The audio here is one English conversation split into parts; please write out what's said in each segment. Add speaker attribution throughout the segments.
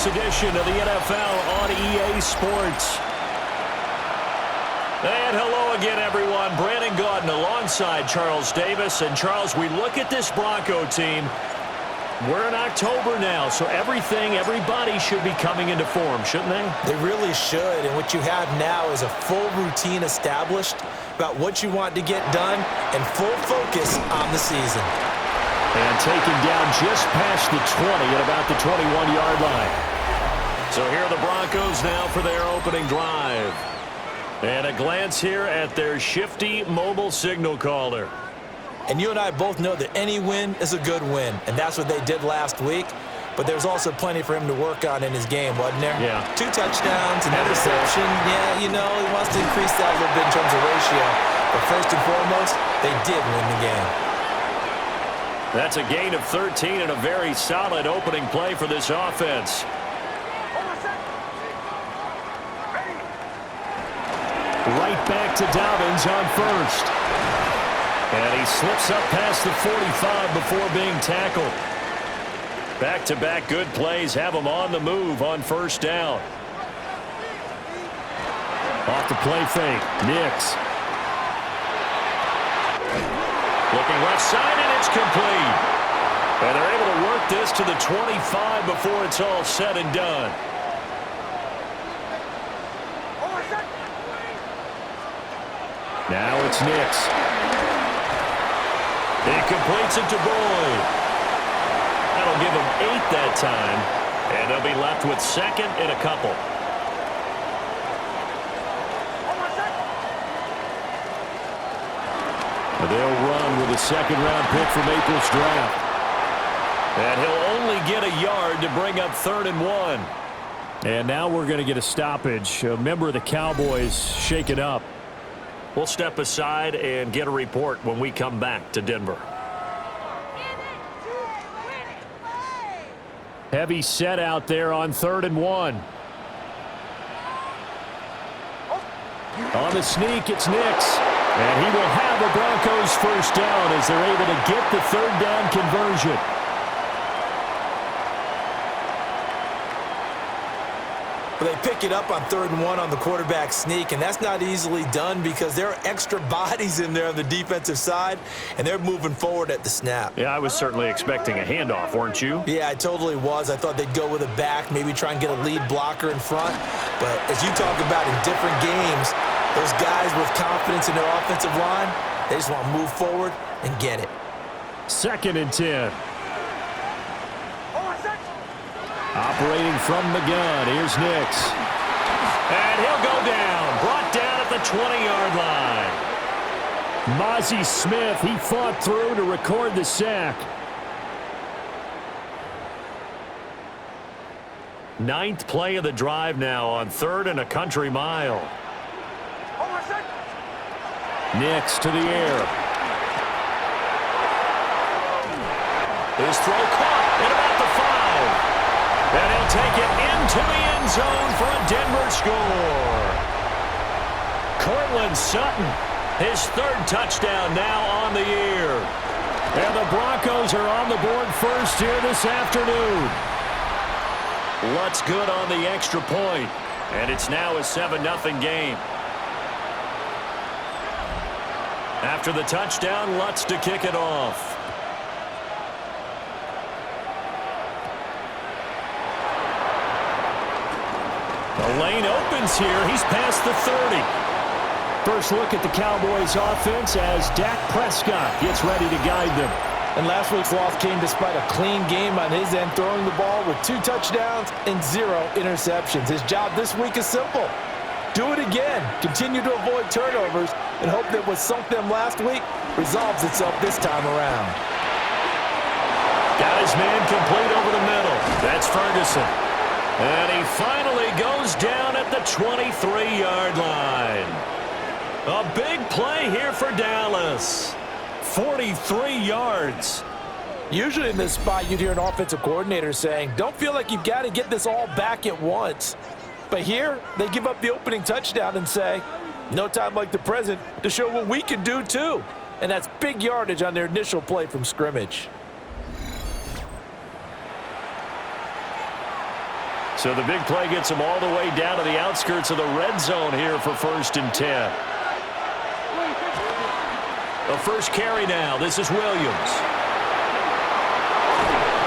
Speaker 1: this edition of the NFL on EA Sports. And hello again, everyone. Brandon Gaudin alongside Charles Davis. And, Charles, we look at this Bronco team. We're in October now, so everybody should be coming into form, shouldn't they?
Speaker 2: They really should. And what you have now is a full routine established about what you want to get done and full focus on the season.
Speaker 1: And taken down just past the 20 at about the 21-yard line. So here are the Broncos now for their opening drive. And a glance here at their shifty mobile signal caller.
Speaker 2: And you and I both know that any win is a good win, and that's what they did last week. But there's also plenty for him to work on in his game, wasn't there?
Speaker 1: Yeah.
Speaker 2: 2 touchdowns, an interception. Yeah, you know, he wants to increase that a little bit in terms of ratio. But first and foremost, they did win the game.
Speaker 1: That's a gain of 13 and a very solid opening play for this offense. Right back to Dobbins on first. And he slips up past the 45 before being tackled. Back-to-back good plays have him on the move on first down. Off the play fake. Nix. Looking left side, and it's complete. And they're able to work this to the 25 before it's all said and done. Now it's Nix. He completes it to Boyd. That'll give him 8 that time. And they'll be left with second and a couple. They'll run with a second-round pick from April's draft. And he'll only get a yard to bring up 3rd and 1. And now we're going to get a stoppage. A member of the Cowboys shaken up. We'll step aside and get a report when we come back to Denver. Heavy set out there on 3rd and 1. On the sneak, it's Nix. And he will have the Broncos first down as they're able to get the 3rd down conversion.
Speaker 2: Well, they pick it up on 3rd and 1 on the quarterback sneak, and that's not easily done because there are extra bodies in there on the defensive side, and they're moving forward at the snap.
Speaker 1: Yeah, I was certainly expecting a handoff, weren't you?
Speaker 2: Yeah, I totally was. I thought they'd go with a back, maybe try and get a lead blocker in front. But as you talk about in different games, those guys with confidence in their offensive line, they just want to move forward and get it.
Speaker 1: 2nd and 10. Operating from the gun, here's Nix. And he'll go down, brought down at the 20-yard line. Mozzie Smith, he fought through to record the sack. 9th play of the drive now on 3rd and a country mile. Nix to the air. His throw caught at about the 5. And he'll take it into the end zone for a Denver score. Cortland Sutton, his 3rd touchdown now on the year. And the Broncos are on the board first here this afternoon. Lutz good on the extra point. And it's now a 7-0 game. After the touchdown, Lutz to kick it off. The lane opens here. He's past the 30. First look at the Cowboys offense as Dak Prescott gets ready to guide them.
Speaker 2: And last week's loss came despite a clean game on his end, throwing the ball with 2 touchdowns and 0 interceptions. His job this week is simple. Do it again. Continue to avoid turnovers and hope that what sunk them last week resolves itself this time around.
Speaker 1: Got his man complete over the middle. That's Ferguson. And he finally goes down at the 23-yard line. A big play here for Dallas. 43 yards.
Speaker 2: Usually in this spot, you'd hear an offensive coordinator saying, don't feel like you've got to get this all back at once. But here, they give up the opening touchdown and say, no time like the present to show what we can do too. And that's big yardage on their initial play from scrimmage.
Speaker 1: So the big play gets them all the way down to the outskirts of the red zone here for 1st and 10. A first carry now. This is Williams.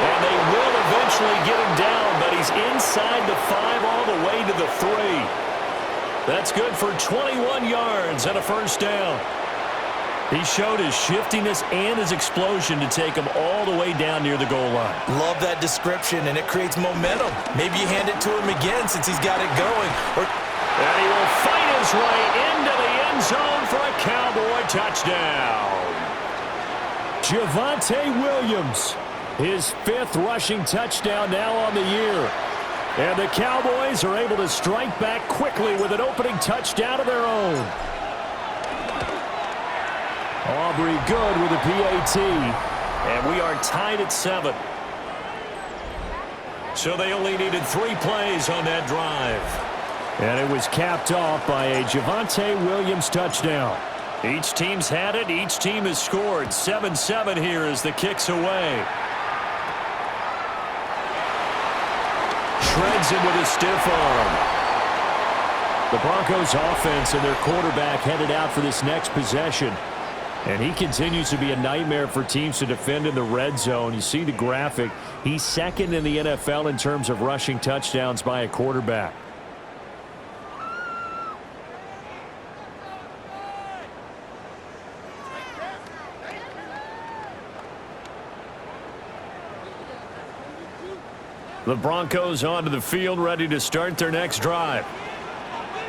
Speaker 1: And they will eventually get him down, but he's inside the 5 all the way to the 3. That's good for 21 yards and a first down. He showed his shiftiness and his explosion to take him all the way down near the goal line.
Speaker 2: Love that description, and it creates momentum. Maybe you hand it to him again since he's got it going.
Speaker 1: And he will fight his way into the end zone for a Cowboy touchdown. Javonte Williams, his 5th rushing touchdown now on the year. And the Cowboys are able to strike back quickly with an opening touchdown of their own. Aubrey good with a PAT. And we are tied at 7. So they only needed 3 plays on that drive. And it was capped off by a Javonte Williams touchdown. Each team's had it. Each team has scored. 7-7 here as the kick's away. Shreds him with a stiff arm. The Broncos offense and their quarterback headed out for this next possession. And he continues to be a nightmare for teams to defend in the red zone. You see the graphic. He's 2nd in the NFL in terms of rushing touchdowns by a quarterback. The Broncos onto the field, ready to start their next drive.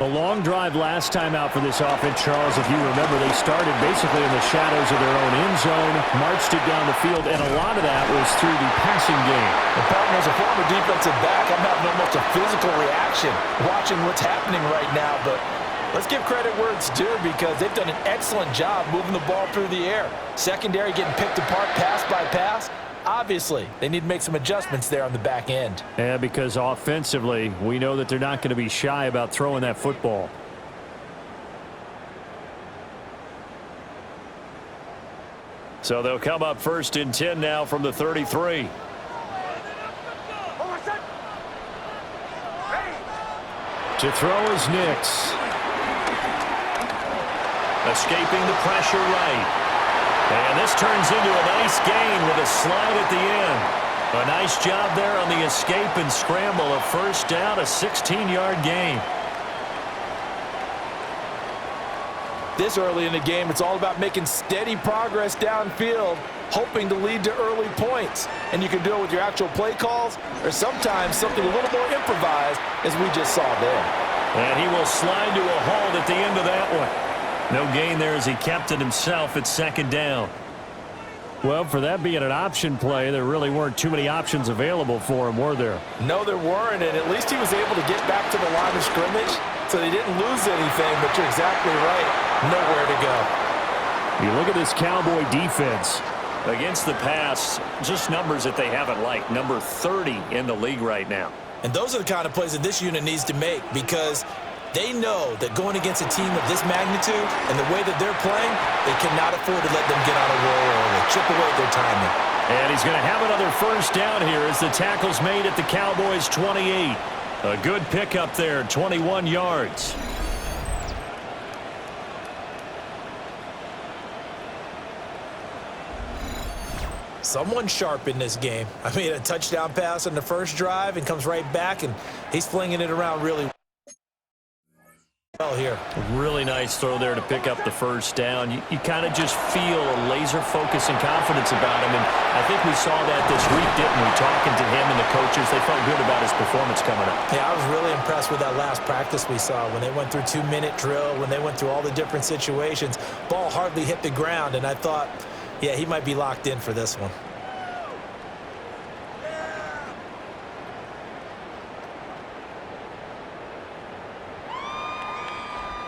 Speaker 1: A long drive last time out for this offense, Charles. If you remember, they started basically in the shadows of their own end zone, marched it down the field, and a lot of that was through the passing game.
Speaker 2: The partner, as a former defensive back, I'm having almost a physical reaction watching what's happening right now. But let's give credit where it's due because they've done an excellent job moving the ball through the air. Secondary getting picked apart pass by pass. Obviously, they need to make some adjustments there on the back end.
Speaker 1: Yeah, because offensively, we know that they're not going to be shy about throwing that football. So they'll come up 1st and 10 now from the 33. To throw is Nix. Escaping the pressure right. And this turns into a nice gain with a slide at the end. A nice job there on the escape and scramble. A first down, a 16-yard gain.
Speaker 2: This early in the game, it's all about making steady progress downfield, hoping to lead to early points. And you can do it with your actual play calls or sometimes something a little more improvised, as we just saw there.
Speaker 1: And he will slide to a halt at the end of that one. No gain there as he kept it himself at 2nd down. Well, for that being an option play, there really weren't too many options available for him, were there?
Speaker 2: No, there weren't, and at least he was able to get back to the line of scrimmage, so they didn't lose anything, but you're exactly right. Nowhere to go.
Speaker 1: You look at this Cowboy defense. Against the pass, just numbers that they haven't liked. Number 30 in the league right now.
Speaker 2: And those are the kind of plays that this unit needs to make because they know that going against a team of this magnitude and the way that they're playing, they cannot afford to let them get on a roll early, chip away at their timing.
Speaker 1: And he's going to have another first down here as the tackle's made at the Cowboys' 28. A good pickup there, 21 yards.
Speaker 2: Someone sharp in this game. I mean, a touchdown pass on the first drive and comes right back, and he's flinging it around really well here.
Speaker 1: Really nice throw there to pick up the first down. You kind of just feel a laser focus and confidence about him, and I think we saw that this week, didn't we? Talking to him and the coaches, they felt good about his performance coming up.
Speaker 2: Yeah, I was really impressed with that last practice we saw when they went through 2-minute drill, when they went through all the different situations. Ball hardly hit the ground, and I thought, yeah, he might be locked in for this one.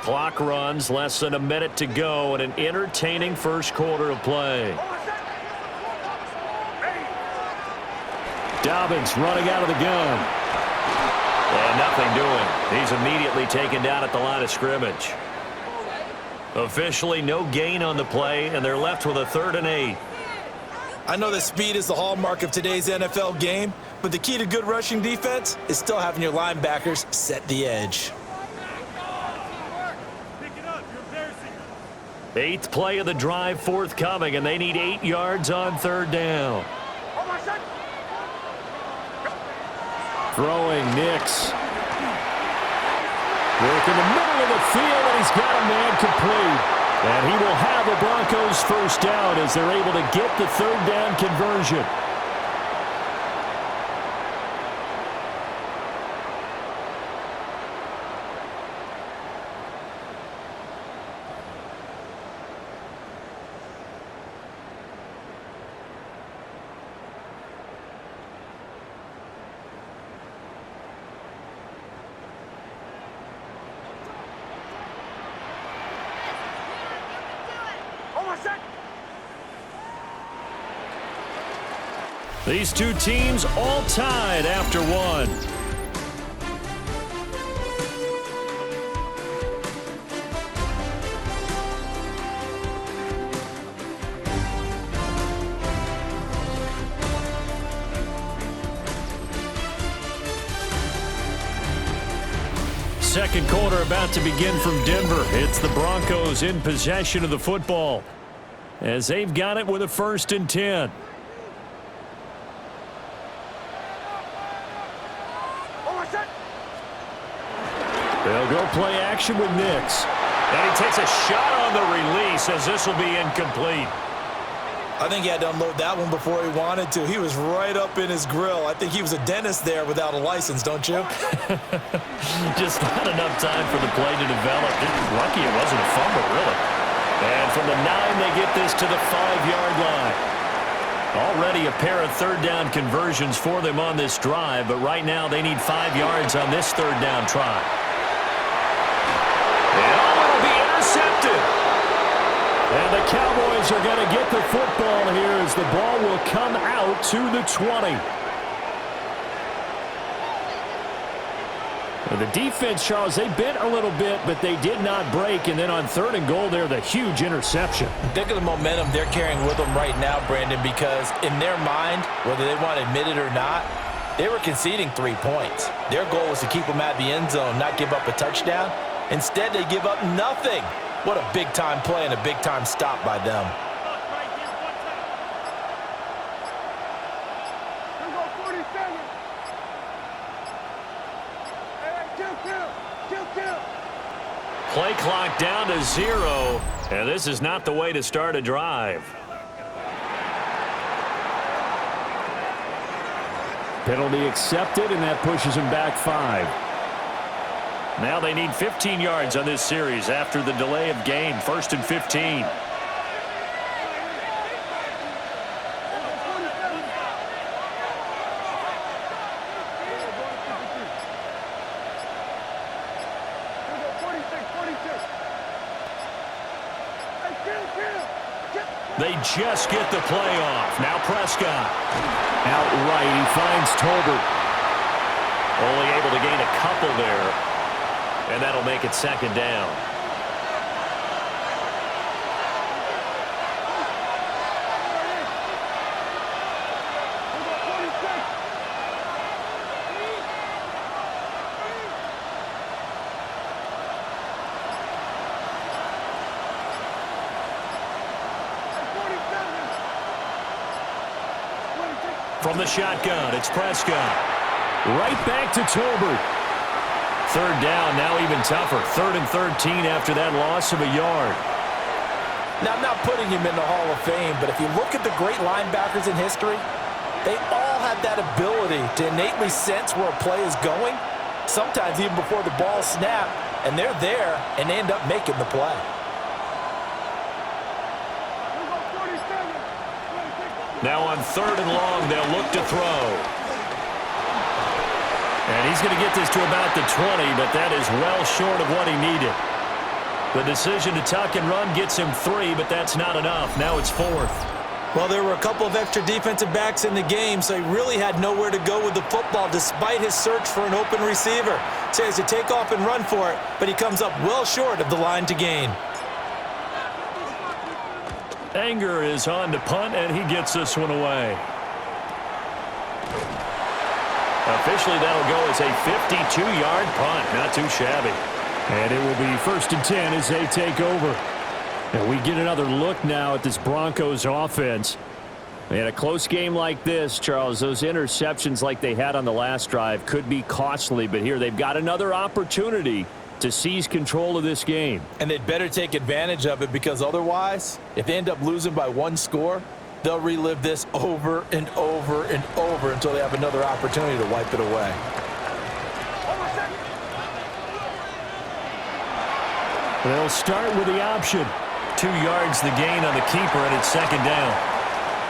Speaker 1: Clock runs, less than a minute to go, and an entertaining first quarter of play. Dobbins running out of the gun. And nothing doing. He's immediately taken down at the line of scrimmage. Officially no gain on the play, and they're left with a 3rd and 8.
Speaker 2: I know that speed is the hallmark of today's NFL game, but the key to good rushing defense is still having your linebackers set the edge.
Speaker 1: Eighth play of the drive forthcoming, and they need 8 yards on third down. Throwing Nix. Work in the middle of the field, and he's got a man complete. And he will have the Broncos first down as they're able to get the third down conversion. These two teams all tied after one. Second quarter about to begin from Denver. It's the Broncos in possession of the football as they've got it with a 1st and 10. They'll go play action with Nix. And he takes a shot on the release as this will be incomplete.
Speaker 2: I think he had to unload that one before he wanted to. He was right up in his grill. I think he was a dentist there without a license, don't you?
Speaker 1: Just not enough time for the play to develop. Lucky it wasn't a fumble, really. And from the 9, they get this to the 5-yard line. Already a pair of third down conversions for them on this drive, but right now they need 5 yards on this third down try. And the Cowboys are going to get the football here as the ball will come out to the 20. Well, the defense, Charles, they bent a little bit, but they did not break. And then on 3rd and goal there, the huge interception.
Speaker 2: Think of the momentum they're carrying with them right now, Brandon, because in their mind, whether they want to admit it or not, they were conceding 3 points. Their goal was to keep them at the end zone, not give up a touchdown. Instead, they give up nothing. What a big-time play and a big-time stop by them.
Speaker 1: Play clock down to 0, and this is not the way to start a drive. Penalty accepted, and that pushes him back 5. Now they need 15 yards on this series after the delay of game. 1st and 15. They just get the play off. Now Prescott. Outright, he finds Tolbert. Only able to gain a couple there. And that'll make it 2nd down. From the shotgun, it's Prescott. Right back to Tolbert. 3rd down, now even tougher. 3rd and 13 after that loss of a yard.
Speaker 2: Now, I'm not putting him in the Hall of Fame, but if you look at the great linebackers in history, they all have that ability to innately sense where a play is going, sometimes even before the ball snapped, and they're there, and they end up making the play.
Speaker 1: Now on 3rd and long, they'll look to throw. And he's going to get this to about the 20, but that is well short of what he needed. The decision to tuck and run gets him 3, but that's not enough. Now it's 4th.
Speaker 2: Well, there were a couple of extra defensive backs in the game, so he really had nowhere to go with the football despite his search for an open receiver. So he has to take off and run for it, but he comes up well short of the line to gain.
Speaker 1: Anger is on to punt, and he gets this one away. Officially, that'll go as a 52-yard punt. Not too shabby. And it will be 1st and 10 as they take over. And we get another look now at this Broncos offense. In a close game like this, Charles, those interceptions like they had on the last drive could be costly. But here they've got another opportunity to seize control of this game.
Speaker 2: And they'd better take advantage of it, because otherwise, if they end up losing by 1 score, they'll relive this over and over and over until they have another opportunity to wipe it away.
Speaker 1: They'll start with the option. 2 yards the gain on the keeper, and it's 2nd down.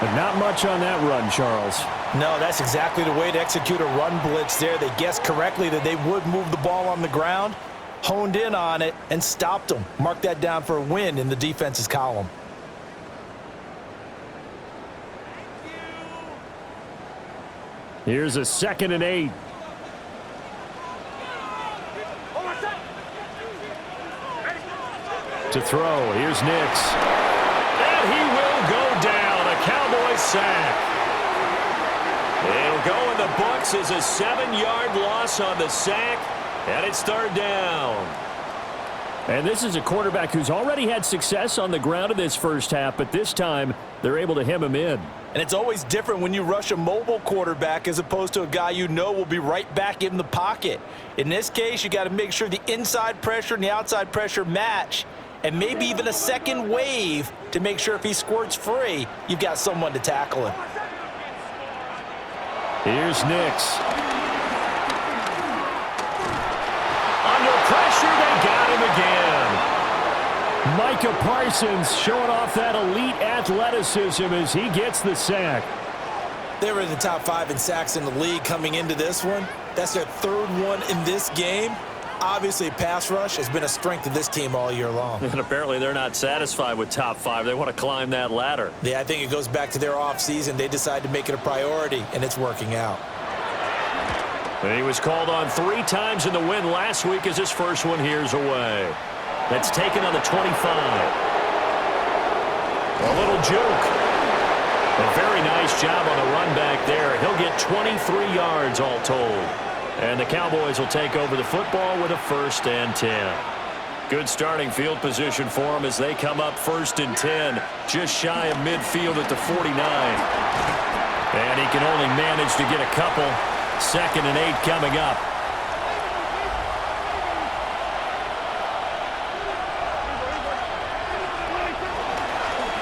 Speaker 1: But not much on that run, Charles.
Speaker 2: No, that's exactly the way to execute a run blitz there. They guessed correctly that they would move the ball on the ground, honed in on it, and stopped them. Mark that down for a win in the defense's column.
Speaker 1: Here's a 2nd and 8. To throw, here's Nix. And he will go down. A Cowboy sack. It'll go in the books as a 7-yard loss on the sack, and it's 3rd down. And this is a quarterback who's already had success on the ground in this first half, but this time they're able to hem him in.
Speaker 2: And it's always different when you rush a mobile quarterback as opposed to a guy you know will be right back in the pocket. In this case, you got to make sure the inside pressure and the outside pressure match, and maybe even a second wave to make sure if he squirts free, you've got someone to tackle him.
Speaker 1: Here's Nix. Under pressure, they got him again. Micah Parsons showing off that elite athleticism as he gets the sack.
Speaker 2: They were in the top 5 in sacks in the league coming into this one. That's their 3rd one in this game. Obviously, pass rush has been a strength of this team all year long.
Speaker 1: And apparently they're not satisfied with top 5. They want to climb that ladder.
Speaker 2: Yeah, I think it goes back to their offseason. They decided to make it a priority, and it's working out.
Speaker 1: And he was called on 3 times in the win last week as his first one here's away. That's taken on the 25. A little juke. A very nice job on the run back there. He'll get 23 yards all told. And the Cowboys will take over the football with a 1st and 10. Good starting field position for them as they come up 1st and 10, just shy of midfield at the 49. And he can only manage to get a couple. 2nd and 8 coming up.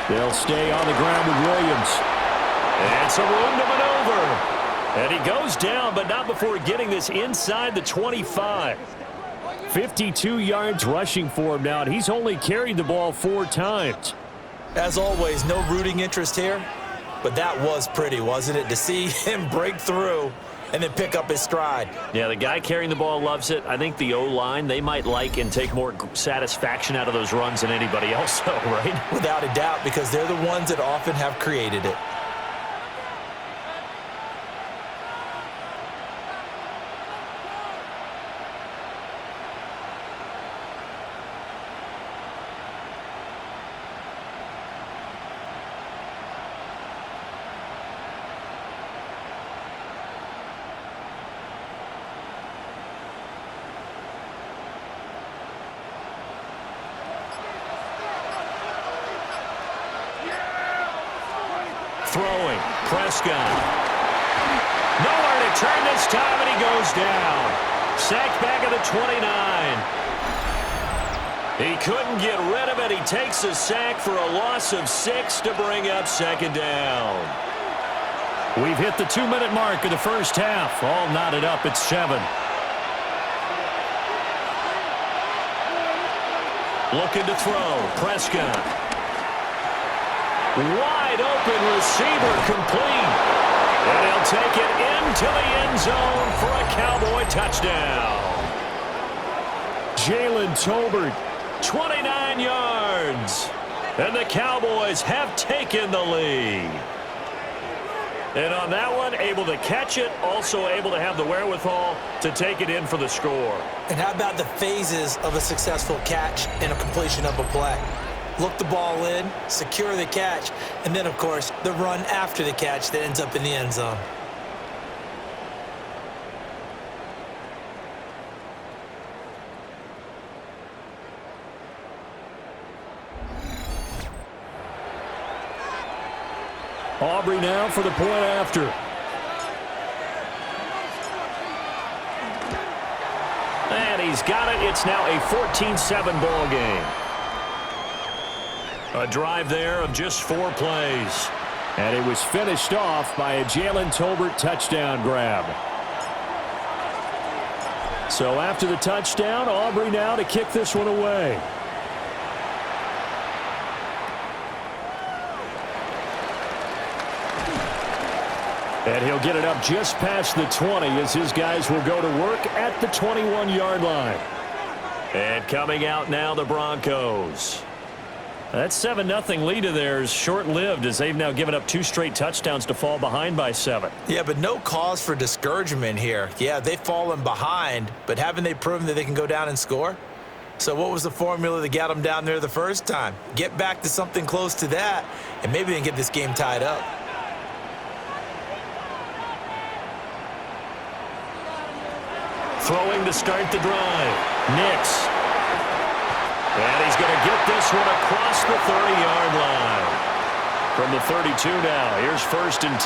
Speaker 1: They'll stay on the ground with Williams. And some room to maneuver. And he goes down, but not before getting this inside the 25. 52 yards rushing for him now, and he's only carried the ball 4 times.
Speaker 2: As always, no rooting interest here, but that was pretty, wasn't it? To see him break through and then pick up his stride.
Speaker 1: Yeah, the guy carrying the ball loves it. I think the O-line, they might like and take more satisfaction out of those runs than anybody else, though, right?
Speaker 2: Without a doubt, because they're the ones that often have created it.
Speaker 1: Throwing, Prescott. Nowhere to turn this time, and he goes down. Sacked back at the 29. He couldn't get rid of it. He takes a sack for a loss of 6 to bring up 2nd down. We've hit the 2-minute mark of the first half. All knotted up at 7. Looking to throw, Prescott. Wide open receiver complete. And he'll take it into the end zone for a Cowboy touchdown. Jalen Tolbert, 29 yards. And the Cowboys have taken the lead. And on that one, able to catch it, also able to have the wherewithal to take it in for the score.
Speaker 2: And how about the phases of a successful catch and a completion of a play? look the ball in, secure the catch, and then, of course, the run after the catch that ends up in the end zone.
Speaker 1: Aubrey now for the point after. And he's got it. It's now a 14-7 ball game. A drive there of just 4 plays. And it was finished off by a Jalen Tolbert touchdown grab. So after the touchdown, Aubrey now to kick this one away. And he'll get it up just past the 20 as his guys will go to work at the 21-yard line. And coming out now, the Broncos. That 7-0 lead of theirs short-lived as they've now given up 2 straight touchdowns to fall behind by 7.
Speaker 2: Yeah, but no cause for discouragement here. Yeah, they've fallen behind, but haven't they proven that they can go down and score? So what was the formula that got them down there the first time? Get back to something close to that, and maybe they can get this game tied up.
Speaker 1: Throwing to start the drive. Nix. And he's going to get this one across the 30-yard line. From the 32 now, here's 1st and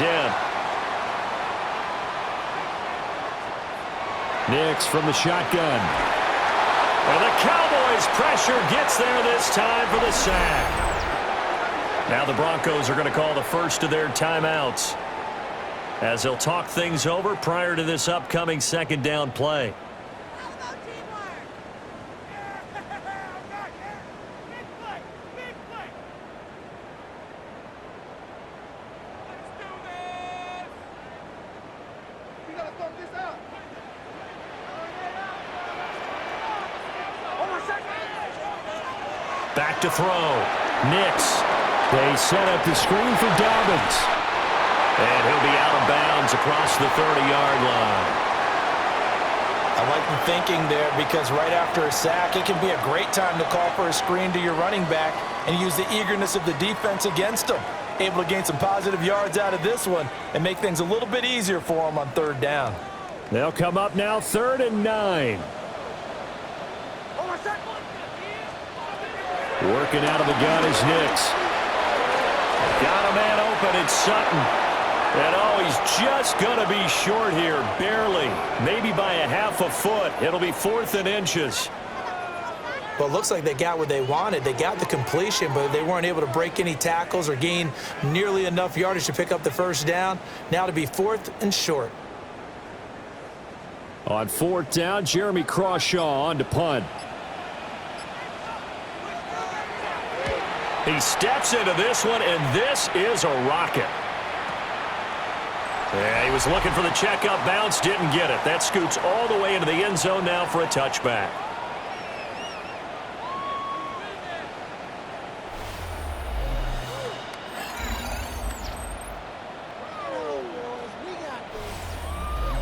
Speaker 1: 10. Nix from the shotgun. And the Cowboys' pressure gets there this time for the sack. Now the Broncos are going to call the first of their timeouts as they'll talk things over prior to this upcoming 2nd down play. Back to throw. Nix. They set up the screen for Dobbins. And he'll be out of bounds across the 30-yard line.
Speaker 2: I like the thinking there because right after a sack, it can be a great time to call for a screen to your running back and use the eagerness of the defense against them. Able to gain some positive yards out of this one and make things a little bit easier for them on 3rd down.
Speaker 1: They'll come up now 3rd and 9. Working out of the gun is Nix. Got a man open, it's Sutton. And oh, he's just going to be short here, barely. Maybe by a half a foot. It'll be 4th and inches.
Speaker 2: Well, it looks like they got what they wanted. They got the completion, but they weren't able to break any tackles or gain nearly enough yardage to pick up the 1st down. Now to be 4th and short.
Speaker 1: On 4th down, Jeremy Crawshaw on to punt. He steps into this one, and this is a rocket. Yeah, he was looking for the checkup bounce, didn't get it. That scoots all the way into the end zone now for a touchback.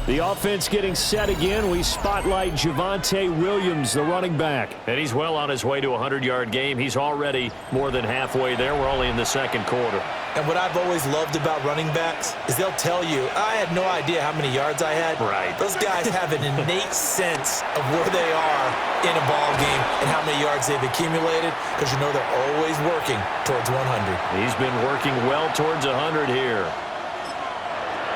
Speaker 1: The offense getting set again. We spotlight Javonte Williams, the running back. And he's well on his way to a 100-yard game. He's already more than halfway there. We're only in the 2nd quarter.
Speaker 2: And what I've always loved about running backs is they'll tell you, I had no idea how many yards I had.
Speaker 1: Right.
Speaker 2: Those guys have an innate sense of where they are in a ball game and how many yards they've accumulated because you know they're always working towards 100.
Speaker 1: He's been working well towards 100 here.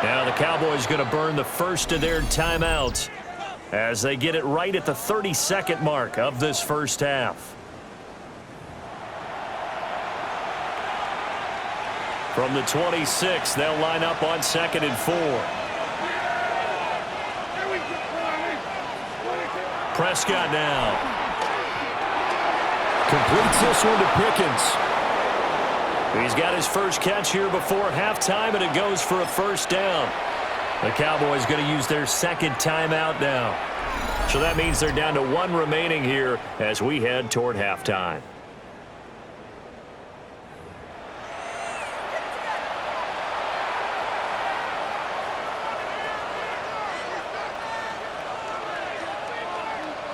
Speaker 1: Now the Cowboys going to burn the first of their timeouts as they get it right at the 32nd mark of this first half. From the 26, they'll line up on 2nd and 4. Prescott now. Completes this one to Pickens. He's got his first catch here before halftime, and it goes for a 1st down. The Cowboys going to use their 2nd timeout now. So that means they're down to 1 remaining here as we head toward halftime.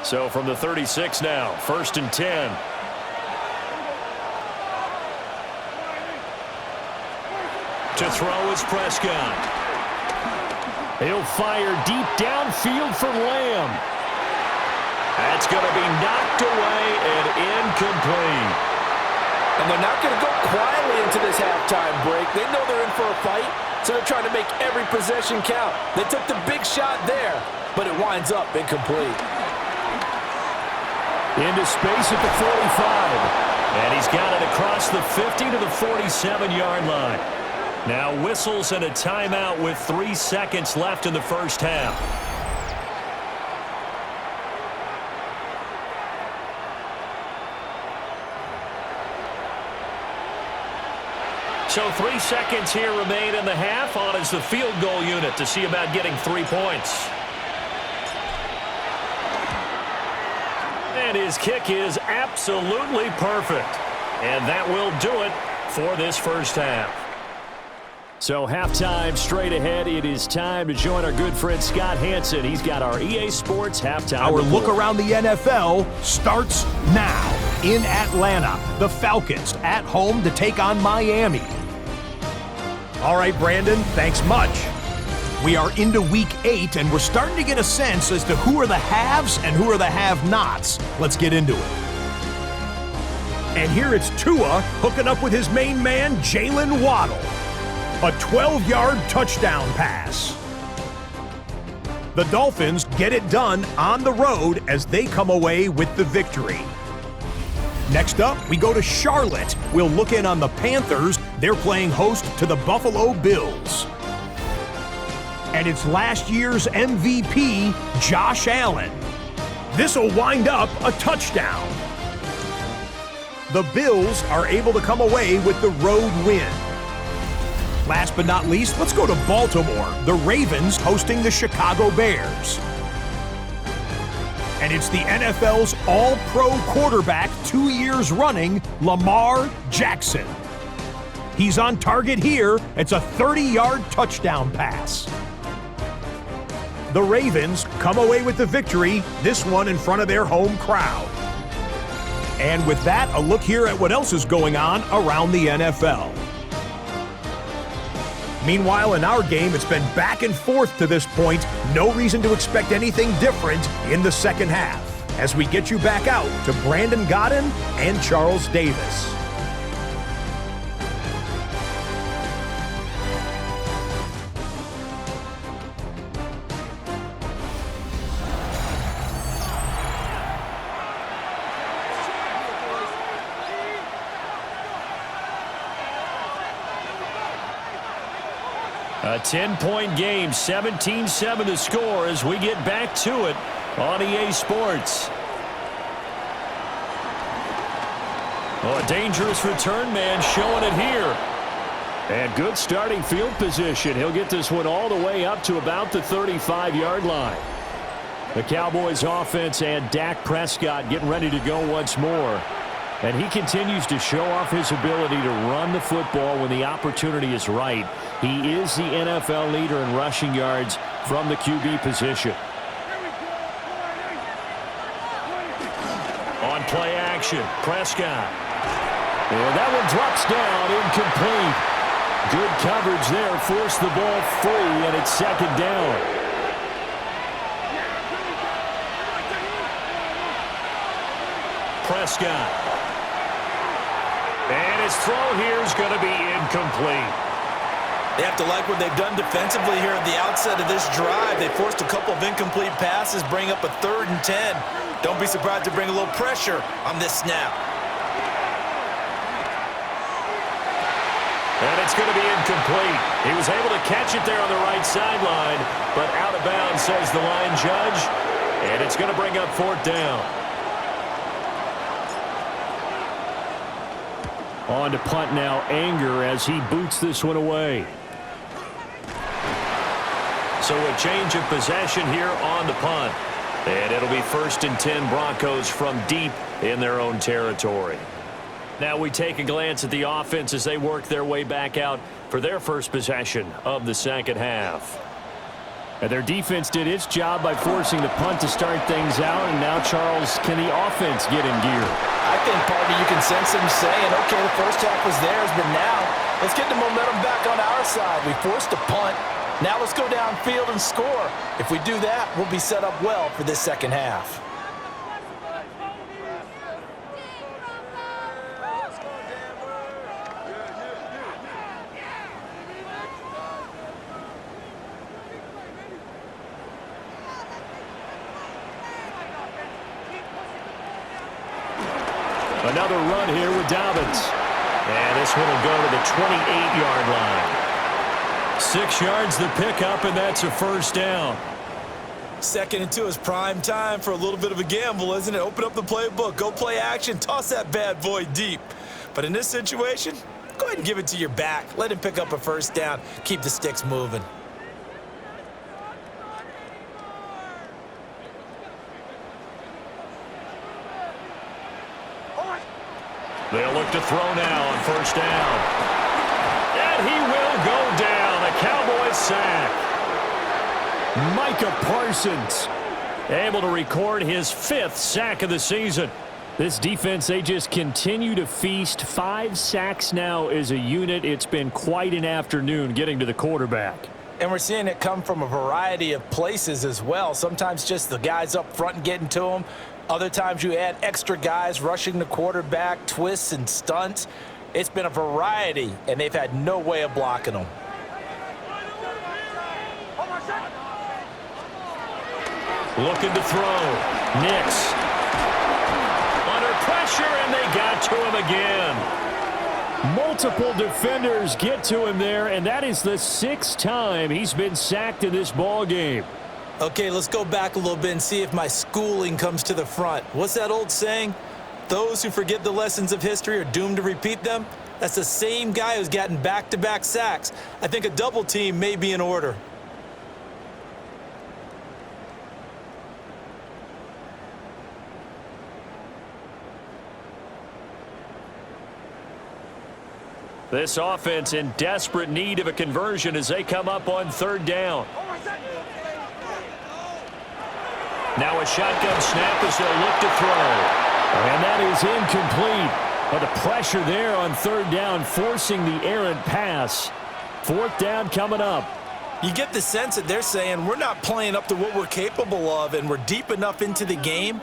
Speaker 1: So from the 36 now, 1st and 10. To throw is Prescott. He'll fire deep downfield for Lamb. That's going to be knocked away and incomplete.
Speaker 2: And they're not going to go quietly into this halftime break. They know they're in for a fight, so they're trying to make every possession count. They took the big shot there, but it winds up incomplete.
Speaker 1: Into space at the 45. And he's got it across the 50 to the 47-yard line. Now whistles and a timeout with 3 seconds left in the first half. So 3 seconds here remain in the half. On is the field goal unit to see about getting 3 points. And his kick is absolutely perfect. And that will do it for this first half. So halftime straight ahead. It is time to join our good friend Scott Hansen. He's got our EA Sports halftime
Speaker 3: Our
Speaker 1: report.
Speaker 3: look around the NFL starts now. In Atlanta, the Falcons at home to take on Miami. All right, Brandon, thanks much. We are into Week 8, and we're starting to get a sense as to who are the haves and who are the have-nots. Let's get into it. And here it's Tua hooking up with his main man, Jalen Waddle. A 12-yard touchdown pass. The Dolphins get it done on the road as they come away with the victory. Next up, we go to Charlotte. We'll look in on the Panthers. They're playing host to the Buffalo Bills. And it's last year's MVP, Josh Allen. This'll wind up a touchdown. The Bills are able to come away with the road win. Last but not least, let's go to Baltimore. The Ravens hosting the Chicago Bears. And it's the NFL's all-pro quarterback 2 years running, Lamar Jackson. He's on target here. It's a 30-yard touchdown pass. The Ravens come away with the victory, this one in front of their home crowd. And with that, a look here at what else is going on around the NFL. Meanwhile, in our game, it's been back and forth to this point. No reason to expect anything different in the second half as we get you back out to Brandon Godden and Charles Davis.
Speaker 1: A 10-point game, 17-7 to score as we get back to it on EA Sports. Oh, a dangerous return man showing it here. And good starting field position. He'll get this one all the way up to about the 35-yard line. The Cowboys offense and Dak Prescott getting ready to go once more. And he continues to show off his ability to run the football when the opportunity is right. He is the NFL leader in rushing yards from the QB position. On play action, Prescott. And that one drops down, incomplete. Good coverage there, forced the ball free, and it's second down. Prescott. And his throw here is going to be incomplete.
Speaker 2: They have to like what they've done defensively here at the outset of this drive. They forced a couple of incomplete passes, bring up a 3rd and 10. Don't be surprised to bring a little pressure on this snap.
Speaker 1: And it's going to be incomplete. He was able to catch it there on the right sideline, but out of bounds, says the line judge. And it's going to bring up 4th down. On to punt now, Anger, as he boots this one away. So a change of possession here on the punt. And it'll be 1st and 10 Broncos from deep in their own territory. Now we take a glance at the offense as they work their way back out for their first possession of the second half. And their defense did its job by forcing the punt to start things out. And now, Charles, can the offense get in gear?
Speaker 2: I think, partner, you can sense them saying, okay, the first half was theirs, but now let's get the momentum back on our side. We forced a punt. Now let's go downfield and score. If we do that, we'll be set up well for this second half.
Speaker 1: Another run here with Dobbins. And this one will go to the 28-yard line. 6 yards the pickup, and that's a first down.
Speaker 2: Second and 2 is prime time for a little bit of a gamble, isn't it? Open up the playbook, go play action, toss that bad boy deep. But in this situation, go ahead and give it to your back. Let him pick up a first down. Keep the sticks moving.
Speaker 1: They'll look to throw now on first down. And he will go down. A Cowboy sack. Micah Parsons able to record his 5th sack of the season. This defense, they just continue to feast. 5 sacks now as a unit. It's been quite an afternoon getting to the quarterback.
Speaker 2: And we're seeing it come from a variety of places as well. Sometimes just the guys up front and getting to them. Other times you add extra guys rushing the quarterback, twists and stunts. It's been a variety, and they've had no way of blocking them.
Speaker 1: Looking to throw. Nix. Under pressure, and they got to him again. Multiple defenders get to him there, and that is the 6th time he's been sacked in this ball game.
Speaker 2: Okay, let's go back a little bit and see if my schooling comes to the front. What's that old saying? Those who forget the lessons of history are doomed to repeat them. That's the same guy who's gotten back-to-back sacks. I think a double team may be in order.
Speaker 1: This offense in desperate need of a conversion as they come up on 3rd down. Now a shotgun snap as they'll look to throw. And that is incomplete. But the pressure there on 3rd down, forcing the errant pass. 4th down coming up.
Speaker 2: You get the sense that they're saying we're not playing up to what we're capable of, and we're deep enough into the game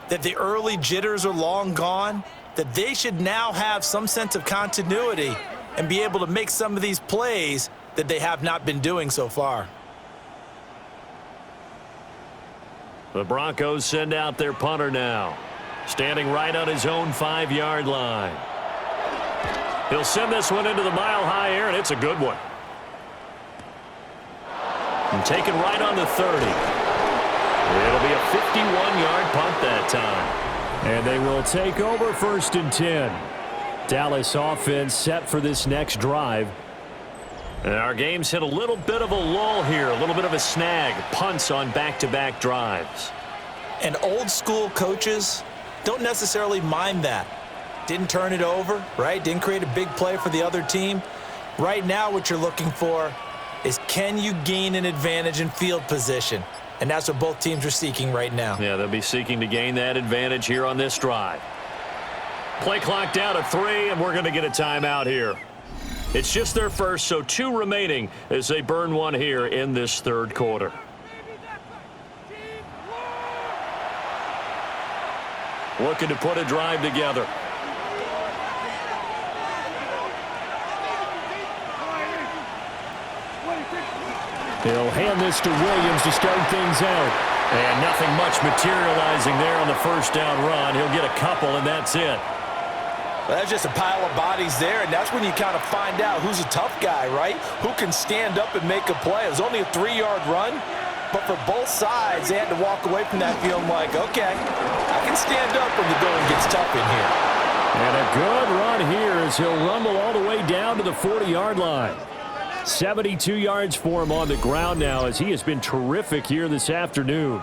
Speaker 2: that the early jitters are long gone, that they should now have some sense of continuity and be able to make some of these plays that they have not been doing so far.
Speaker 1: The Broncos send out their punter now. Standing right on his own 5-yard line. He'll send this one into the mile-high air, and it's a good one. And taken right on the 30. It'll be a 51-yard punt that time. And they will take over 1st and 10. Dallas offense set for this next drive. And our game's hit a little bit of a lull here, a little bit of a snag. Punts on back-to-back drives.
Speaker 2: And old-school coaches don't necessarily mind that. Didn't turn it over, right? Didn't create a big play for the other team. Right now what you're looking for is, can you gain an advantage in field position? And that's what both teams are seeking right now.
Speaker 1: Yeah, they'll be seeking to gain that advantage here on this drive. Play clock down to 3, and we're going to get a timeout here. It's just their first, so 2 remaining as they burn one here in this 3rd quarter. Looking to put a drive together. He'll hand this to Williams to start things out. And nothing much materializing there on the first down run. He'll get a couple, and that's it.
Speaker 2: Well, that's just a pile of bodies there, and that's when you kind of find out who's a tough guy, right? Who can stand up and make a play. It was only a 3-yard run, but for both sides, they had to walk away from that feeling like, okay, I can stand up when the going gets tough in here.
Speaker 1: And a good run here as he'll rumble all the way down to the 40-yard line. 72 yards for him on the ground now as he has been terrific here this afternoon.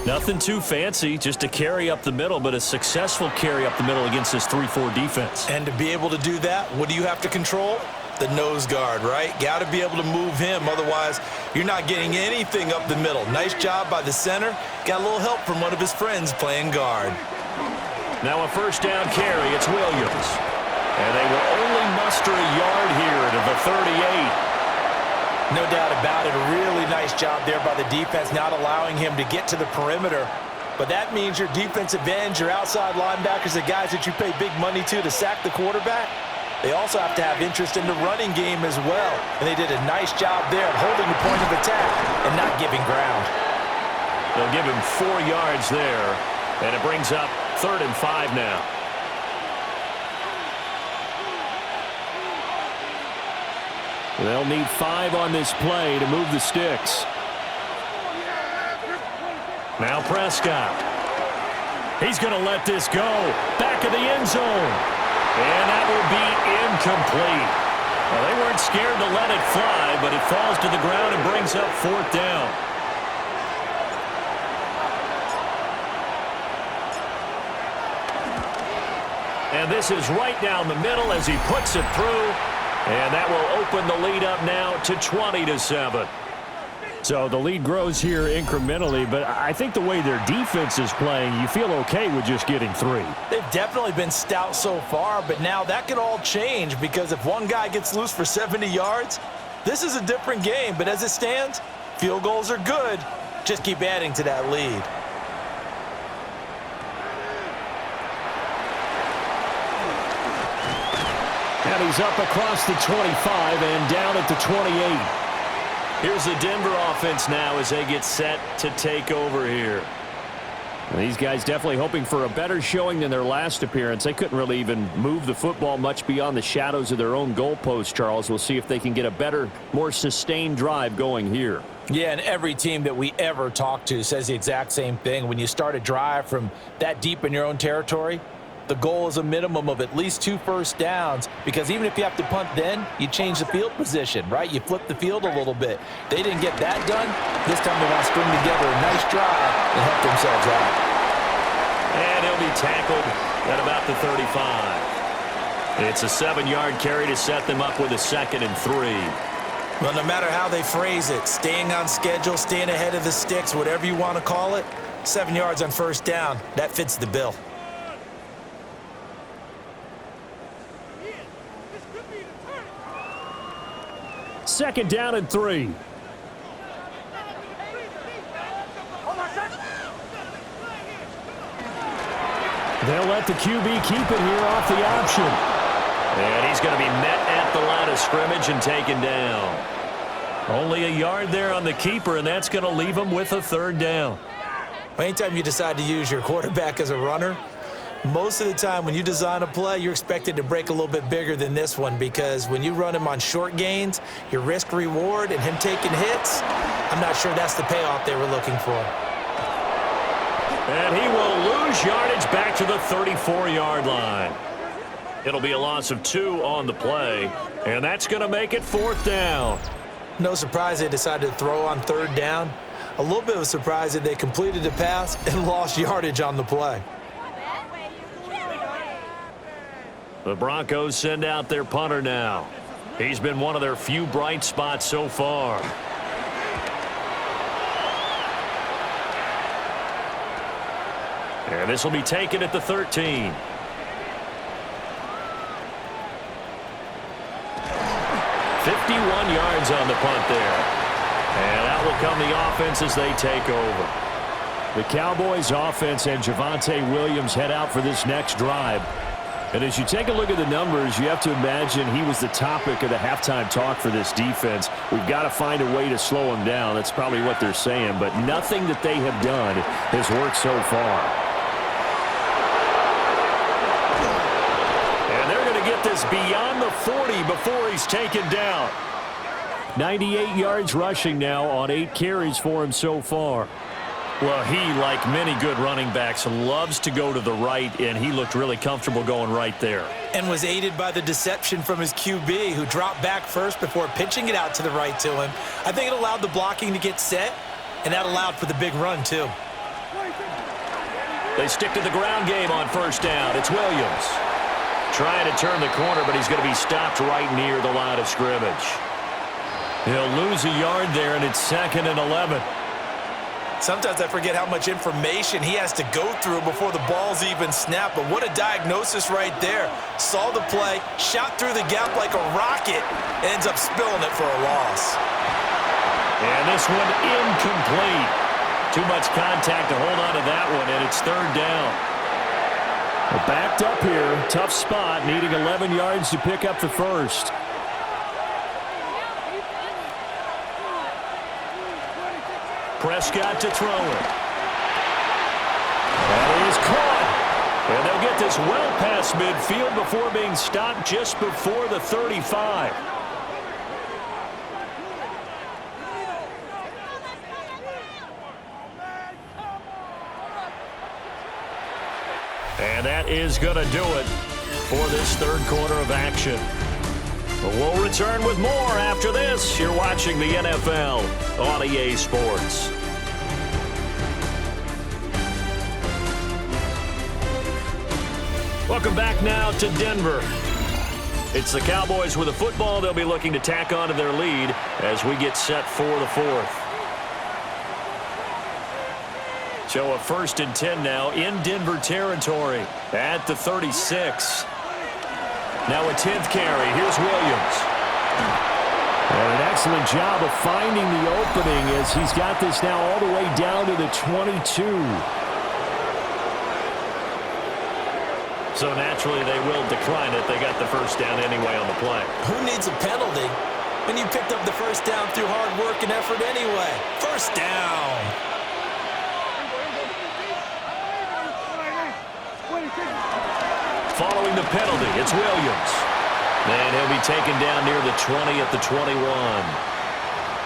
Speaker 1: Nothing too fancy, just a carry up the middle, but a successful carry up the middle against this 3-4 defense.
Speaker 2: And to be able to do that, what do you have to control? The nose guard, right? Got to be able to move him. Otherwise, you're not getting anything up the middle. Nice job by the center. Got a little help from one of his friends playing guard.
Speaker 1: Now a first down carry. It's Williams. And they will only muster a yard here to the 38.
Speaker 2: No doubt about it. A really nice job there by the defense, not allowing him to get to the perimeter. But that means your defensive ends, your outside linebackers, the guys that you pay big money to sack the quarterback, they also have to have interest in the running game as well. And they did a nice job there of holding the point of attack and not giving ground.
Speaker 1: They'll give him 4 yards there, and it brings up 3rd and 5 now. They'll need 5 on this play to move the sticks. Now Prescott. He's going to let this go. Back of the end zone. And that will be incomplete. Well, they weren't scared to let it fly, but it falls to the ground and brings up 4th down. And this is right down the middle as he puts it through. And that will open the lead up now to 20-7. So the lead grows here incrementally, but I think the way their defense is playing, you feel okay with just getting 3.
Speaker 2: They've definitely been stout so far, but now that could all change because if one guy gets loose for 70 yards, this is a different game. But as it stands, field goals are good. Just keep adding to that lead.
Speaker 1: And he's up across the 25 and down at the 28. Here's the Denver offense now as they get set to take over here. Well, these guys definitely hoping for a better showing than their last appearance. They couldn't really even move the football much beyond the shadows of their own goalpost, Charles. We'll see if they can get a better, more sustained drive going here.
Speaker 2: Yeah, and every team that we ever talk to says the exact same thing. When you start a drive from that deep in your own territory, the goal is a minimum of at least 2 first downs, because even if you have to punt then, you change the field position, right? You flip the field a little bit. They didn't get that done. This time they want to string together a nice drive and help themselves out.
Speaker 1: And he'll be tackled at about the 35. It's a 7-yard carry to set them up with a 2nd and 3.
Speaker 2: Well, no matter how they phrase it, staying on schedule, staying ahead of the sticks, whatever you want to call it, 7 yards on first down, that fits the bill.
Speaker 1: Second down and 3. They'll let the QB keep it here off the option. And he's going to be met at the line of scrimmage and taken down. Only a yard there on the keeper, and that's going to leave him with a 3rd down.
Speaker 2: Anytime you decide to use your quarterback as a runner, most of the time when you design a play, you're expected to break a little bit bigger than this one, because when you run him on short gains, your risk-reward and him taking hits, I'm not sure that's the payoff they were looking for.
Speaker 1: And he will lose yardage back to the 34-yard line. It'll be a loss of 2 on the play, and that's going to make it 4th down.
Speaker 2: No surprise they decided to throw on 3rd down. A little bit of a surprise that they completed the pass and lost yardage on the play.
Speaker 1: The Broncos send out their punter now. He's been one of their few bright spots so far. And this will be taken at the 13. 51 yards on the punt there. And out will come the offense as they take over. The Cowboys offense and Javonte Williams head out for this next drive. And as you take a look at the numbers, you have to imagine he was the topic of the halftime talk for this defense. We've got to find a way to slow him down. That's probably what they're saying. But nothing that they have done has worked so far. And they're going to get this beyond the 40 before he's taken down. 98 yards rushing now on 8 carries for him so far. Well, he, like many good running backs, loves to go to the right, and he looked really comfortable going right there.
Speaker 2: And was aided by the deception from his QB, who dropped back first before pitching it out to the right to him. I think it allowed the blocking to get set, and that allowed for the big run, too.
Speaker 1: They stick to the ground game on first down. It's Williams. Trying to turn the corner, but he's going to be stopped right near the line of scrimmage. He'll lose a yard there, and it's 2nd and 11.
Speaker 2: Sometimes I forget how much information he has to go through before the ball's even snapped, but what a diagnosis right there. Saw the play, shot through the gap like a rocket, ends up spilling it for a loss.
Speaker 1: And this one incomplete. Too much contact to hold on to that one, and it's 3rd down.
Speaker 3: Well, backed up here, tough spot, needing 11 yards to pick up the first.
Speaker 1: Prescott to throw it. That is caught. And they'll get this well past midfield before being stopped just before the 35. And that is going to do it for this 3rd quarter of action. But we'll return with more after this. You're watching the NFL on EA Sports. Welcome back now to Denver. It's the Cowboys with the football. They'll be looking to tack on to their lead as we get set for the 4th. So a 1st and 10 now in Denver territory at the 36. Now a 10th carry. Here's Williams.
Speaker 3: And an excellent job of finding the opening as he's got this now all the way down to the 22.
Speaker 1: So naturally they will decline it. They got the 1st down anyway on the play.
Speaker 2: Who needs a penalty when you picked up the 1st down through hard work and effort anyway? 1st down.
Speaker 1: Following the penalty, it's Williams. And he'll be taken down near the 20 at the 21.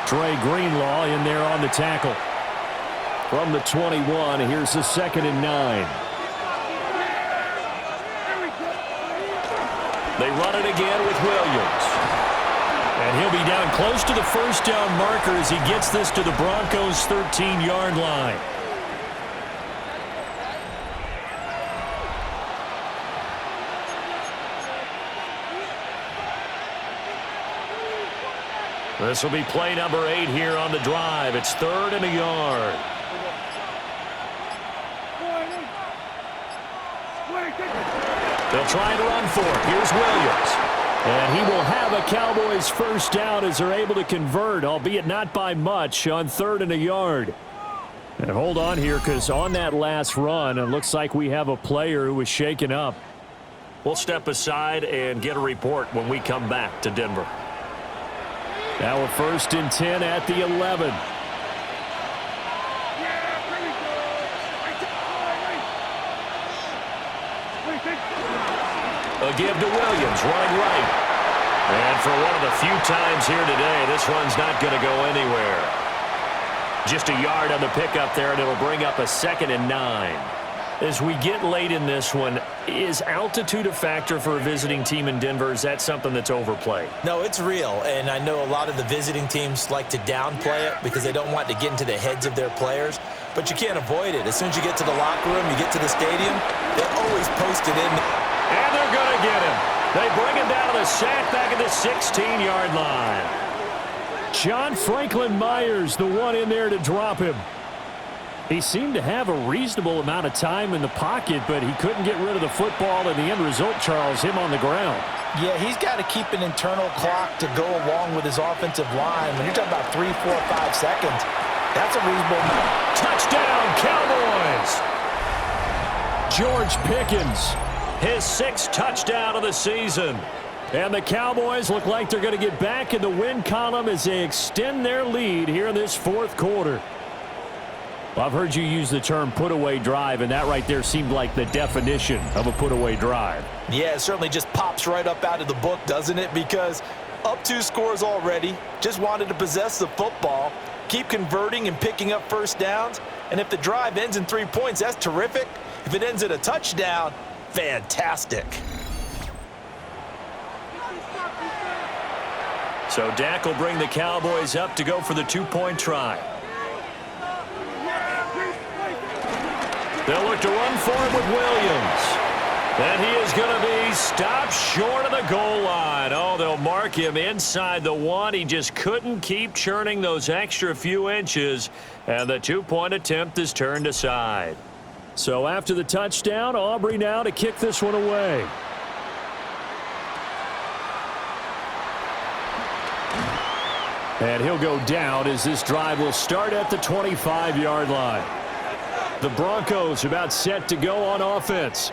Speaker 3: Trey Greenlaw in there on the tackle. From the 21, here's the 2nd and 9.
Speaker 1: They run it again with Williams. And he'll be down close to the 1st down marker as he gets this to the Broncos' 13-yard line. This will be play number 8 here on the drive. It's 3rd and a yard. They'll try to run for it. Here's Williams.
Speaker 3: And he will have a Cowboys 1st down as they're able to convert, albeit not by much, on 3rd and a yard. And hold on here, because on that last run, it looks like we have a player who was shaken up.
Speaker 1: We'll step aside and get a report when we come back to Denver.
Speaker 3: Now a 1st and 10 at the 11.
Speaker 1: A give to Williams, running right. And for one of the few times here today, this run's not going to go anywhere. Just a yard on the pickup there, and it'll bring up a 2nd and 9. As we get late in this one, is altitude a factor for a visiting team in Denver? Is that something that's overplayed?
Speaker 2: No, it's real, and I know a lot of the visiting teams like to downplay it because they don't want to get into the heads of their players, but you can't avoid it. As soon as you get to the locker room, you get to the stadium, they're always posted in.
Speaker 1: And they're going to get him. They bring him down to the sack back at the 16-yard line.
Speaker 3: John Franklin Myers, the one in there to drop him. He seemed to have a reasonable amount of time in the pocket, but he couldn't get rid of the football, and the end result, Charles, him on the ground.
Speaker 2: Yeah, he's got to keep an internal clock to go along with his offensive line. When you're talking about 3, 4, 5 seconds, that's a reasonable amount.
Speaker 1: Touchdown, Cowboys!
Speaker 3: George Pickens.
Speaker 1: His 6th touchdown of the season.
Speaker 3: And the Cowboys look like they're going to get back in the win column as they extend their lead here in this 4th quarter. Well, I've heard you use the term put-away drive, and that right there seemed like the definition of a put-away drive.
Speaker 2: Yeah, it certainly just pops right up out of the book, doesn't it? Because up 2 scores already, just wanted to possess the football, keep converting and picking up 1st downs, and if the drive ends in 3 points, that's terrific. If it ends in a touchdown, fantastic.
Speaker 1: So Dak will bring the Cowboys up to go for the 2-point try. They'll look to run for it with Williams. And he is going to be stopped short of the goal line. Oh, they'll mark him inside the one. He just couldn't keep churning those extra few inches, and the two-point attempt is turned aside. So after the touchdown, Aubrey now to kick this one away. And he'll go down as this drive will start at the 25-yard line. The Broncos about set to go on offense.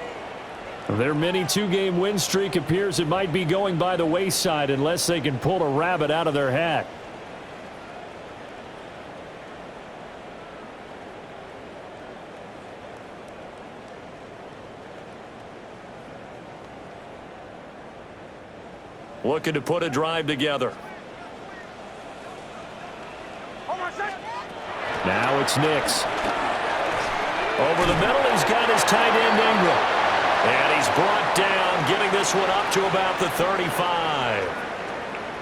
Speaker 1: Their mini two-game win streak appears it might be going by the wayside unless they can pull a rabbit out of their hat. Looking to put a drive together. Now it's Nix. Over the middle, he's got his tight end Ingram. And he's brought down, getting this one up to about the 35.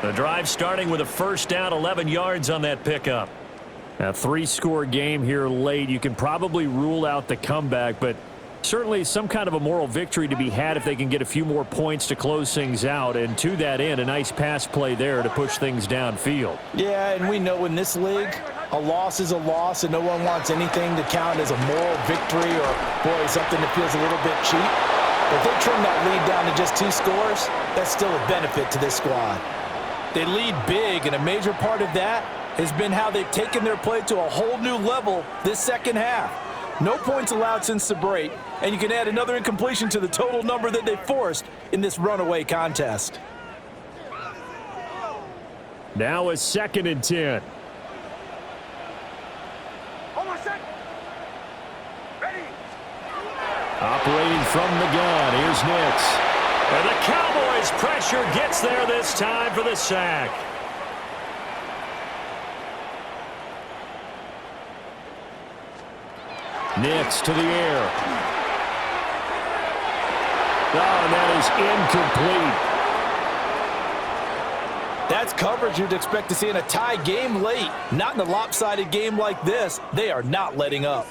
Speaker 1: The drive starting with a first down, 11 yards on that pickup. A three-score game here late. You can probably rule out the comeback, but certainly some kind of a moral victory to be had if they can get a few more points to close things out. And to that end, a nice pass play there to push things downfield.
Speaker 2: Yeah, and we know in this league, a loss is a loss, and no one wants anything to count as a moral victory or, boy, something that feels a little bit cheap. If they trim that lead down to just 2 scores, that's still a benefit to this squad. They lead big, and a major part of that has been how they've taken their play to a whole new level this second half. No points allowed since the break, and you can add another incompletion to the total number that they forced in this runaway contest.
Speaker 1: Now a 2nd and 10. Operating from the gun, here's Nix. And the Cowboys' pressure gets there this time for the sack. Nix to the air. Oh, and that is incomplete.
Speaker 2: That's coverage you'd expect to see in a tie game late. Not in a lopsided game like this. They are not letting up.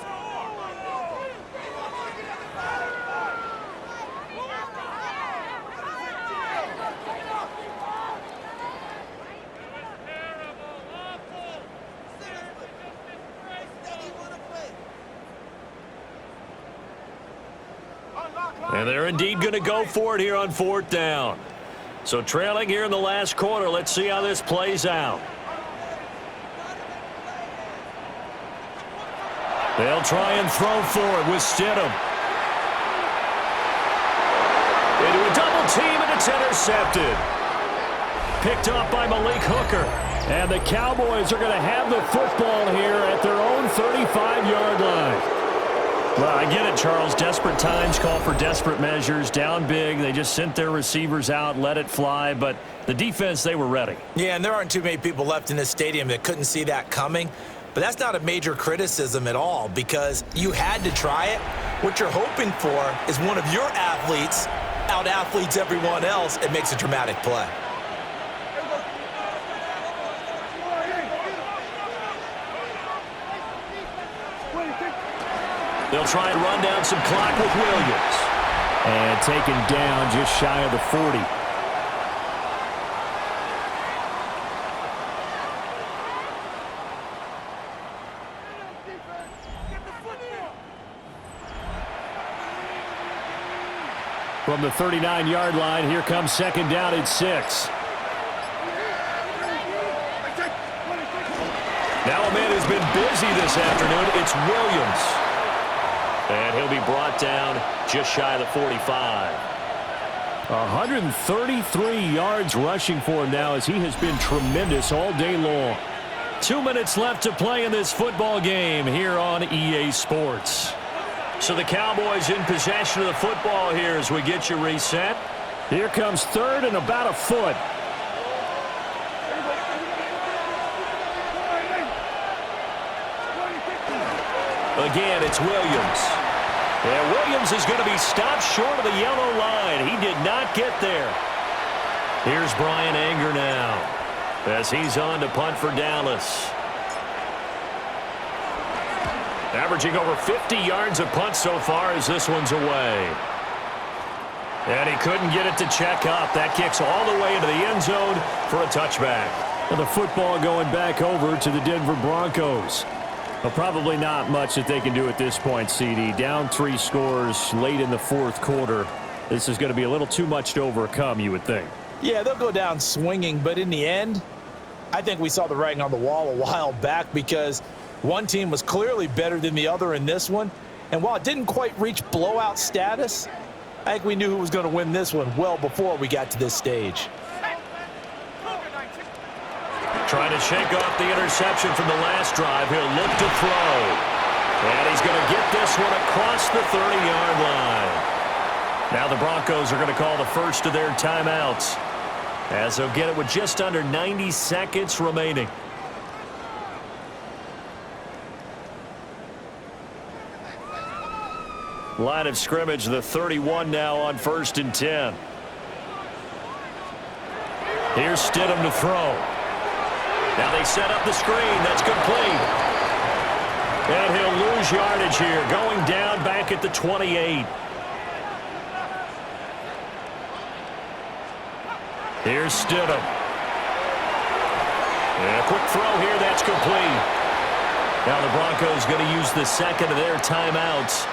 Speaker 1: And they're indeed going to go for it here on 4th down. So trailing here in the last quarter. Let's see how this plays out. They'll try and throw for it with Stidham. Into a double team, and it's intercepted. Picked up by Malik Hooker. And the Cowboys are going to have the football here at their own 35-yard line. Well, I get it, Charles. Desperate times call for desperate measures. Down big. They just sent their receivers out, let it fly. But the defense, they were ready.
Speaker 2: Yeah, and there aren't too many people left in this stadium that couldn't see that coming. But that's not a major criticism at all because you had to try it. What you're hoping for is one of your athletes out-athletes everyone else and makes a dramatic play.
Speaker 1: They'll try and run down some clock with Williams. And taken down just shy of the 40. From the 39-yard line, here comes 2nd down and 6. Now a man who's been busy this afternoon, it's Williams. And he'll be brought down just shy of the 45. 133 yards rushing for him now as he has been tremendous all day long. 2 minutes left to play in this football game here on EA Sports. So the Cowboys in possession of the football here as we get you reset. Here comes 3rd and about a foot. Again, it's Williams. And Williams is going to be stopped short of the yellow line. He did not get there. Here's Brian Anger now as he's on to punt for Dallas. Averaging over 50 yards of punt so far as this one's away. And he couldn't get it to check up. That kicks all the way into the end zone for a touchback. And the football going back over to the Denver Broncos. Well, probably not much that they can do at this point, CD. Down 3 scores late in the fourth quarter. This is going to be a little too much to overcome, you would think.
Speaker 2: Yeah, they'll go down swinging, but in the end, I think we saw the writing on the wall a while back because one team was clearly better than the other in this one. And while it didn't quite reach blowout status, I think we knew who was going to win this one well before we got to this stage.
Speaker 1: Trying to shake off the interception from the last drive. He'll look to throw. And he's going to get this one across the 30-yard line. Now the Broncos are going to call the first of their timeouts, as they'll get it with just under 90 seconds remaining. Line of scrimmage, the 31 now on 1st and 10. Here's Stidham to throw. Now they set up the screen. That's complete. And he'll lose yardage here, going down back at the 28. Here's Stidham. And a quick throw here. That's complete. Now the Broncos going to use the second of their timeouts,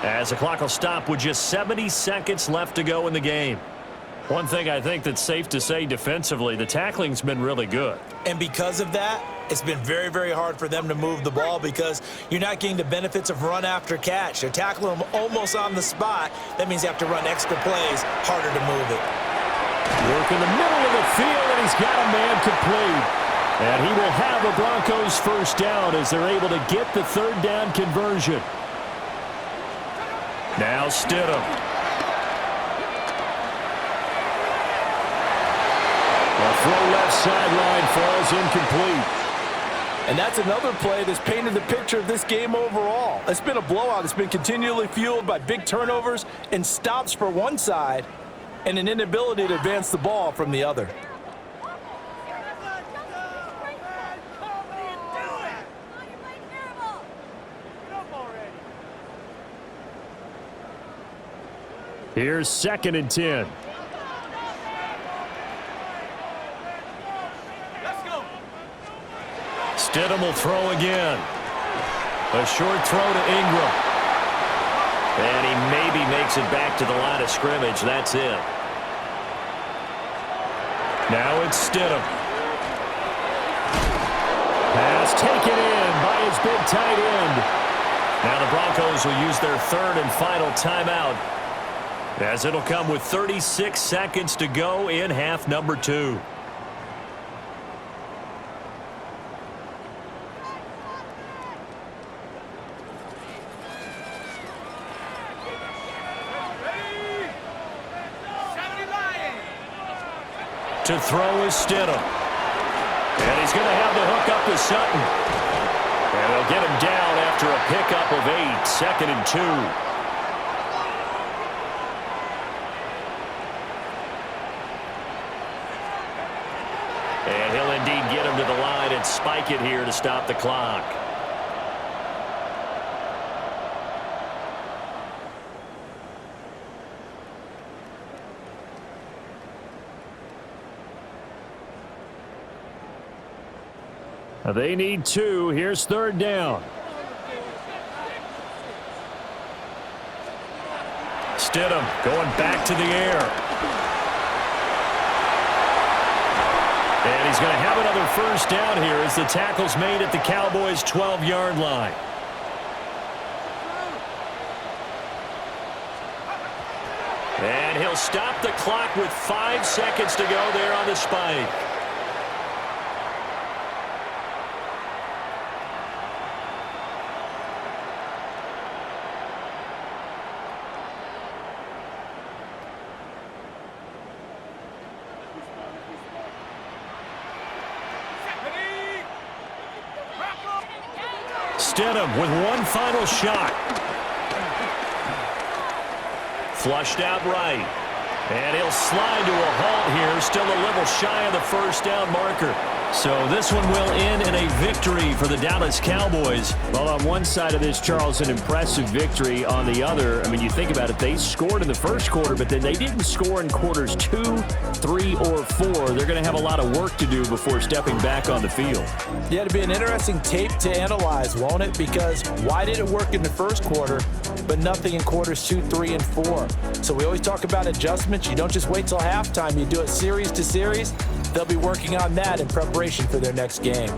Speaker 1: as the clock will stop with just 70 seconds left to go in the game. One thing I think that's safe to say defensively, the tackling's been really good.
Speaker 2: And because of that, it's been very, very hard for them to move the ball because you're not getting the benefits of run after catch. They're tackling them almost on the spot. That means you have to run extra plays, harder to move it.
Speaker 1: Work in the middle of the field, and he's got a man complete. And he will have a Broncos first down as they're able to get the third down conversion. Now Stidham. A throw left sideline falls incomplete.
Speaker 2: And that's another play that's painted the picture of this game overall. It's been a blowout. It's been continually fueled by big turnovers and stops for one side and an inability to advance the ball from the other.
Speaker 1: Here's 2nd and 10. Stidham will throw again. A short throw to Ingram. And he maybe makes it back to the line of scrimmage. That's it. Now it's Stidham. Pass taken in by his big tight end. Now the Broncos will use their third and final timeout, as it'll come with 36 seconds to go in half number 2. To throw is Stidham. And he's going to have the hook up to Sutton. And they'll get him down after a pickup of 8. 2nd and 2. And he'll indeed get him to the line and spike it here to stop the clock. They need 2. Here's 3rd down. Stidham going back to the air. And he's going to have another first down here as the tackle's made at the Cowboys' 12-yard line. And he'll stop the clock with 5 seconds to go there on the spike. Stidham with one final shot. Flushed out right. And he'll slide to a halt here, still a little shy of the first down marker. So this one will end in a victory for the Dallas Cowboys. Well, on one side of this, Charles, an impressive victory. On the other, I mean, you think about it, they scored in the first quarter, but then they didn't score in quarters 2, 3, or 4. They're going to have a lot of work to do before stepping back on the field.
Speaker 2: Yeah, it'll be an interesting tape to analyze, won't it? Because why did it work in the first quarter, but nothing in quarters 2, 3, and 4? So we always talk about adjustments. You don't just wait till halftime. You do it series to series. They'll be working on that in preparation for their next game.